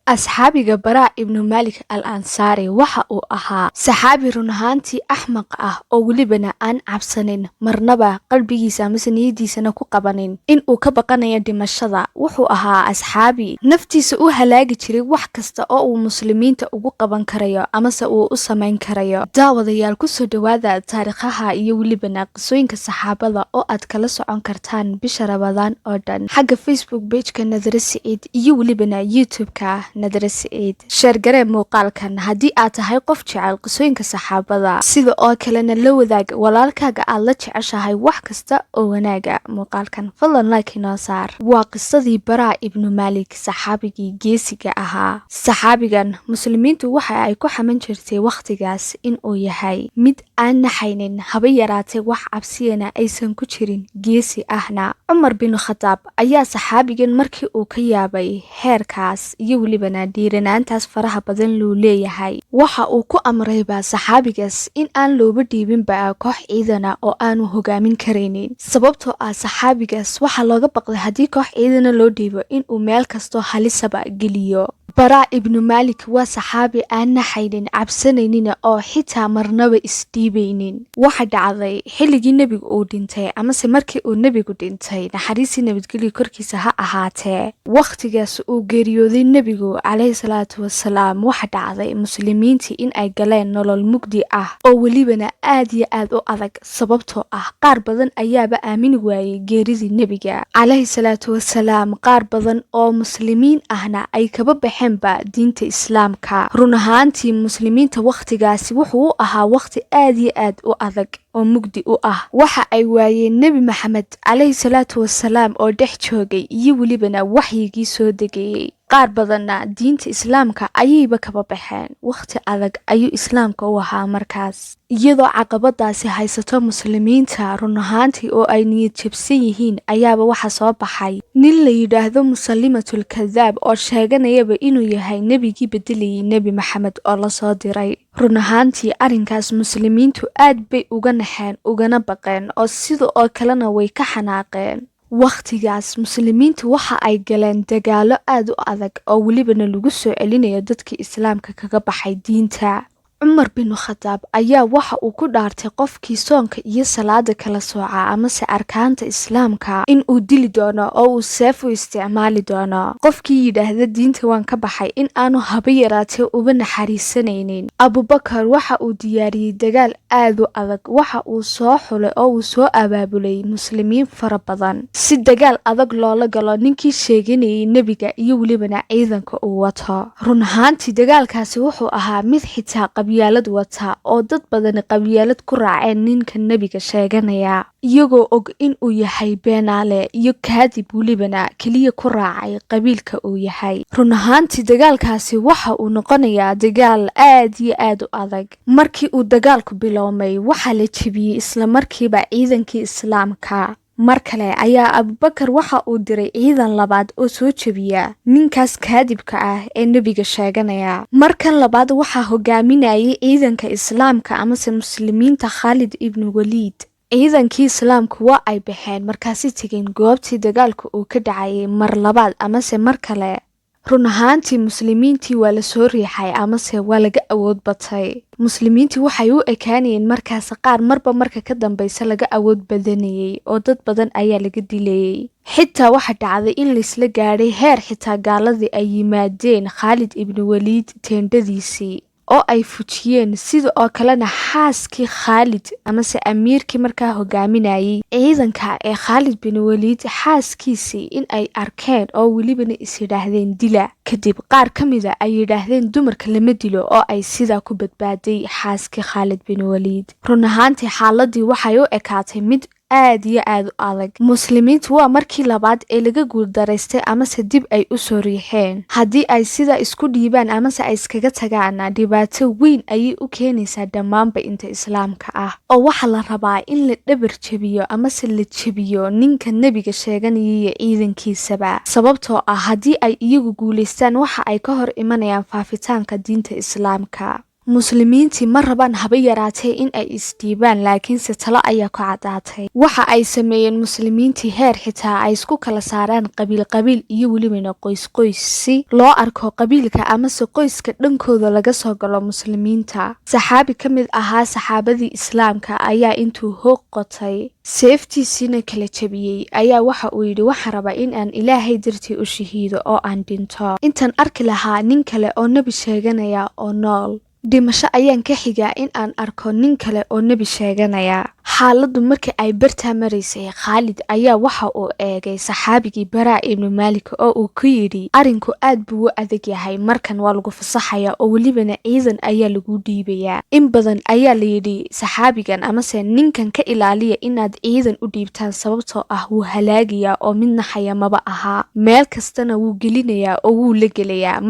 Asxaabiga Baraa ibnu Maalik al-Ansaari waxa uu ahaa saxaabi run ahaantii axmaq ah oo welibana aan cabsanin marnaba qalbigiisa ama niyadiisana ku qabanin in uu ka baqanayo dhimashada. Wuxuu ahaa asxaabi naftiisa u halaagi jiray wax kasta oo uu muslimiinta ugu qaban karayo amase uu u samayn karayo. Daawadayaal ku soo dhawaada taariikhaha iyo welibana qisooyinka saxaabada oo aad kala socon kartaan bisha Ramadaan oo dhan xagga Facebook page-ka Nadara Saciid iyo welibana YouTube-ka Nadara Saciid. Share garee muuqaalkan haddii aad tahay qof jecel qisooyinka saxaabada, sida oo kalena la wadaag walaalkaaga aad la jeceshahay wax kasta oo wanaaga. Muuqaalkan fadlan like inoo saar. Waa qisadii Baraa ibnu Maalik, saxaabigii geesiga ahaa. Saxaabigan muslimiintu waxa ay ku xaman jirtay waqtigaas in uu yahay mid aan naxaynin haba yaraatee wax cabsiyana aysan ku jirin, geesi ahna. Cumar bin Khataab ayaa saxaabigan markii uu ka yaabay heerkaas iyo welibana dhiiranaantaas faraha badan loo leeyahay, waxa uu ku amrayba saxaabigaas in aan looba dhiibinba koox ciidana oo aanu hogaamin karaynin. Sababtoo ah saxaabigaas waxaa looga baqday haddii koox ciidana loo dhiibo in uu meel kastoo halisaba geliyo. Baraa ibnu Maalik waa saxaabi aan naxaynin, cabsanaynin oo xitaa marnaba isdhiibaynin. Waxa dhacday xilligii nebigu uu dhintay amase markii uu nebigu dhintay, naxariisii nabadgelyo korkiisa ha ahaatee, waqtigaas uu geeriyooday nebigu calayhi salaatu wasalaam, waxa dhacday muslimiintii in ay galeen nolol mugdi ah oo welibana aad iyo aad u adag. Sababtoo ah qaar badan ayaaba aamini waayey geeridii nebiga calayhi salaatu wasalaam. Qaar badan oo muslimiin ahna ay kaba baxeen diinta islaamka. Run ahaantii muslimiinta waqtigaasi wuxuu u ahaa waqti aad iyo aad u adag oo mugdi u ah. Waxa ay waayeen nebi maxamed calayhi salaatu wasalaam oo dhex joogay iyo welibana waxyigii soo degayey. qaar badanna diinta islaamka ayayba kaba baxeen. Waqti adag ayuu islaamka u ahaa markaas, iyadoo caqabadaasi haysato muslimiinta run ahaantii oo ay niyad jabsan yihiin, ayaaba waxa soo baxay nin la yidhaahdo Musalimatul Kadaab oo sheeganayaba inuu yahay nebigii bedelayay nebi maxamed oo lasoo diray. Run ahaantii arrinkaas muslimiintu aad bay uga naxeen ugana baqeen oo sida oo kalena way ka xanaaqeen. Waqtigaas muslimiintu waxa ay galeen dagaalo aad u adag oo welibana lagu soo celinayo dadkii islaamka kaga baxay diinta. Cumar bin Khataab ayaa waxa uu ku dhaartay qofkii soonka iyo salaada kala sooca amase arkaanta islaamka in uu dili doono oo uu seef u isticmaali doono. Qofkii yidhaahda diinta waan ka baxay in aanu haba yaraatee uba naxariisanaynin. Abubakar waxa uu diyaariyey dagaal aad u adag, waxa uu soo xulay oo uu soo abaabulay muslimiin fara badan si dagaal adag loola galo ninkii sheeganayay nebiga iyo welibana ciidanka uu wato. Run ahaantii dagaalkaasi wuxuu ahaa mid xitaa qabyaalad wata oo dad badan qabyaalad ku raaceen ninka nebiga sheeganaya, iyagoo og in uu yahay beenaale iyo kaadib welibana keliya ku raacay qabiilka uu yahay. Run ahaantii dagaalkaasi waxa uu noqonayaa dagaal aad iyo aad u adag. Markii uu dagaalku biloomay waxaa la jebiyey islamarkiiba ciidankii islaamka. Mar kale ayaa Abubakar waxa uu diray ciidan labaad oo soo jebiya ninkaas kaadibka ah ee nebiga sheeganaya. Markan labaad waxaa hogaaminayay ciidanka islaamka amase muslimiinta Khalid ibn Waliid. Ciidankii islaamku waa ay baxeen markaasi tegeen goobtii dagaalku uu ka dhacayay mar labaad amase mar kale. Run ahaantii muslimiintii waa la soo riixay amase waa laga awood batay. Muslimiintii waxay u ekaanayeen markaas qaar marba marka ka dambaysa laga awood badanayay oo dad badan ayaa laga dilayay. Xitaa waxa dhacday in laysla gaadhay heer xitaa gaaladii ay yimaadeen Khalid ibn Waliid teendadiisii oo ay fujiyeen, sida oo kalena xaaskii Khalid amase amiirkii markaa hogaaminayay ciidanka ee Khalid bin Waliid xaaskiisii in ay arkeen oo welibana is yidhaahdeen dila. Kadib qaar ka mida ay yidhaahdeen dumarka lama dilo oo ay sidaa ku badbaaday xaaskii Khalid bin Waliid. Run ahaantii xaaladii waxay u ekaatay mid aad iyo aad u adag. Muslimiintu waa markii labaad ee laga guuldaraystay amase dib ay u soo riixeen. Haddii ay sidaa isku dhiibaan amase ay iskaga tagaana dhibaato weyn ayay u keenaysaa dhammaanba inta islaamka ah, oo waxaa la rabaa in la dhabar jebiyo amase la jebiyo ninka nebiga sheeganaya iyo ciidankiisaba. Sababtoo ah haddii ay iyagu guulaystaan waxa ay ka hor imanayaan faafitaanka diinta islaamka. muslimiintii ma rabaan haba yaraatee in ay isdhiibaan, laakiinse talo ayaa ku caddaatay. waxa ay sameeyeen muslimiintii heer xitaa ay isku kala saaraan qabiil iyo welibana qoys si loo arko qabiilka amase qoyska dhankooda laga soo galo muslimiinta. saxaabi ka mid ahaa saxaabadii islaamka ayaa intuu hoog qotay seeftiisiina kala jabiyey ayaa waxa uu yidhi waxaan rabaa in aan ilaahay dartii u shahiido oo aan dhinto intaan arki lahaa nin kale oo nebi sheeganaya oo nool. dhimasho ayaan ka xigaa in aan arko nin kale oo nebi sheeganaya. xaaladdu markii ay bartaa maraysay, khaalid ayaa waxa uu eegay saxaabigii baraa ibnu maalik oo uu ku yidhi arrinku aad buu u adag yahay, markan waa lagu fasaxaya oo welibana ciidan ayaa lagu dhiibayaa. in badan ayaa la yidhi saxaabigan amase ninkan ka ilaaliya inaad ciidan u dhiibtaan, sababtoo ah wuu halaagayaa oo mid naxaya maba ahaa, meel kastana wuu gelinayaa oo wuu la gelayaa.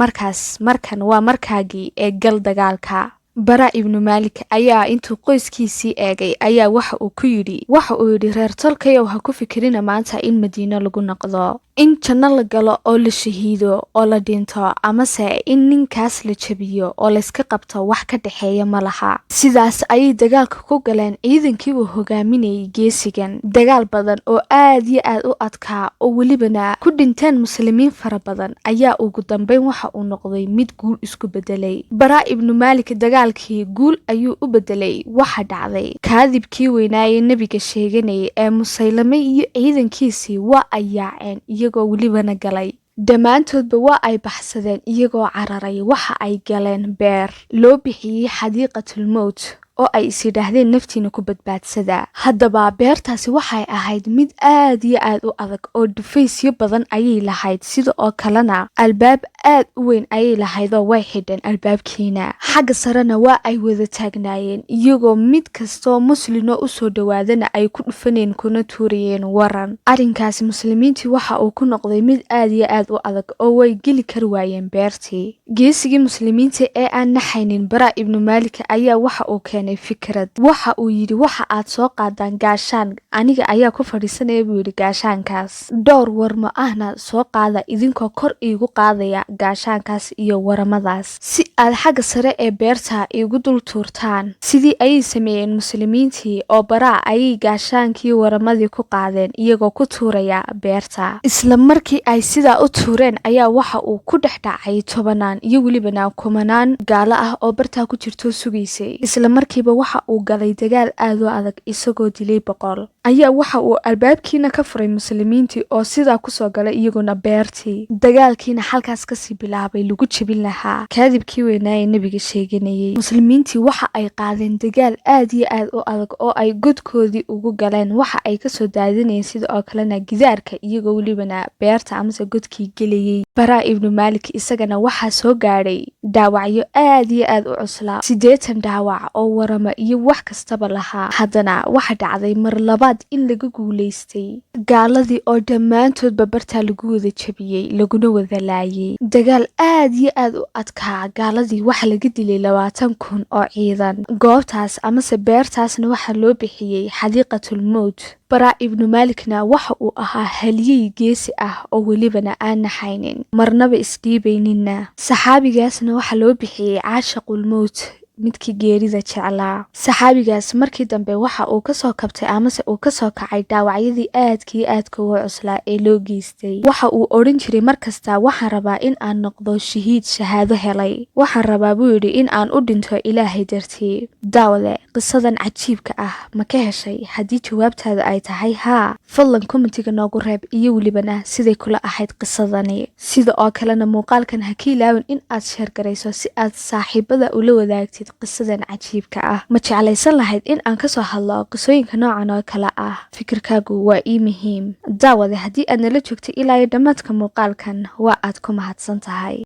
markan waa markaagii ee gal dagaalka. baraa ibnu maalik ayaa intuu qoyskiisii eegay ayaa waxa uu yidhi reer tolkayow ha ku fikirina maanta in madiino lagu noqdo, in janno la galo oo la shahiido oo la dhinto, amase in ninkaas la jabiyo oo layska qabto, wax ka dhexeeya ma laha. sidaas ayay dagaalka ku galeen ciidankii uu hogaaminayay geesigan. dagaal badan oo aad iyo aad u adkaa oo welibana ku dhinteen muslimiin fara badan ayaa ugu dambeyn waxa uu noqday mid guul isku bedelay. baraa ibnu maalik dagaalkii guul ayuu u bedelay. waxa dhacday kaadibkii weynaaye nebiga sheeganayay ee musaylame iyo ciidankiisii waa ay yaaceen iyagoo welibana galay. dhammaantoodba waa ay baxsadeen iyagoo cararay. waxa ay galeen beer loo bixiyey xadiiqatulmowt oo ay is yidhaahdeen naftiina ku badbaadsada. haddaba beertaasi waxay ahayd mid aad iyo aad u adag oo dhufaysyo badan ayay lahayd, sida oo kalena albaab aad u weyn ayay lahaydoo way xidheen albaabkiina. xagga sarena waa ay wada taagnaayeen iyagoo mid kastoo muslimoo usoo dhowaadana ay ku dhufaneen kuna tuurayeen waran. arrinkaasi muslimiintii waxa uu ku noqday mid aad iyo aad u adag oo way geli kari waayeen beertii. geesigii muslimiinta ee aan naxaynin baraa ibnu maalik ayaa waxa uu keenay fikrad. waxa uu yidhi waxa aad soo qaadaan gaashaan, aniga ayaa ku fadhiisanaya buu yidhi gaashaankaas. dhowr warmo ahna soo qaada idinkoo kor iigu qaadaya gaashaankaas iyo waramadaas si aad xagga sare ee beerta iigu dul tuurtaan. sidii ayay sameeyeen muslimiintii oo baraa ayay gaashaankii waramadii ku qaadeen iyagoo ku tuuraya beerta. isla markii ay sidaa u tuureen ayaa waxa uu ku dhex dhacay tobanaan iyo welibana kumanaan gaalo ah oo bartaa ku jirtoo sugaysay. isla markiiba waxa uu galay dagaal aad u adag isagoo dilay 100. ayaa waxa uu albaabkiina ka furay muslimiintii oo sidaa kusoo galay iyaguna beertii. dagaalkiina halkaas kasii bilaabay lagu jebin lahaa kaadibkii weynaaye nebiga sheeganayay. muslimiintii waxa ay qaadeen dagaal aad iyo aad u adag oo ay godkoodii ugu galeen. waxa ay kasoo daadinayeen sida oo kalena gidaarka iyagoo welibana beerta amase godkii gelayay. baraa ibnu maalik isagana waxaa soo gaadhay dhaawacyo aad iyo aad u cuslaa, 80 dhaawac oo warama iyo wax kastaba lahaa. haddana waxa dhacday mar labaad in laga guulaystay gaaladii oo dhammaantoodba bartaa lagu wada jebiyey laguna wada laayay. dagaal aad iyo aad u adkaa. gaaladii waxa laga dilay 20,000 oo ciidan. goobtaas amase beertaasna waxaa loo bixiyey xadiiqatulmowt. baraa ibnu maalikna waxa uu ahaa haliyey geesi ah oo welibana aan naxaynin marnaba isdhiibayninna. saxaabigaasna waxaa loo bixiyey caashaqulmowt, midkii geerida jeclaa. saxaabigaas markii dambe waxa uu kasoo kabtay amase uu kasoo kacay dhaawacyadii aadka uga cuslaa ee loo geystay. waxa uu odhan jiray markasta waxaan rabaa in aan noqdo shahiid shahaado helay. waxaan rabaa buu yidhi in aan u dhinto ilaahay dartii. daawade qisadan cajiibka ah ma ka heshay? haddii jawaabtaada ay tahay haa, fadlan kommentiga noogu reeb iyo welibana siday kula ahayd qisadani. sida oo kalena muuqaalkan ha ka ilaawin in aad sheergarayso si aad saaxiibada ula wadaagtid qisadan cajiibka ah. ma jeclaysan lahayd in aan kasoo hadlo qisooyinka noocan oo kale ah? fikirkaagu waa ii muhiim. daawade haddii aad nala joogtay ilaa iyo dhammaadka muuqaalkan waa aad ku mahadsan tahay.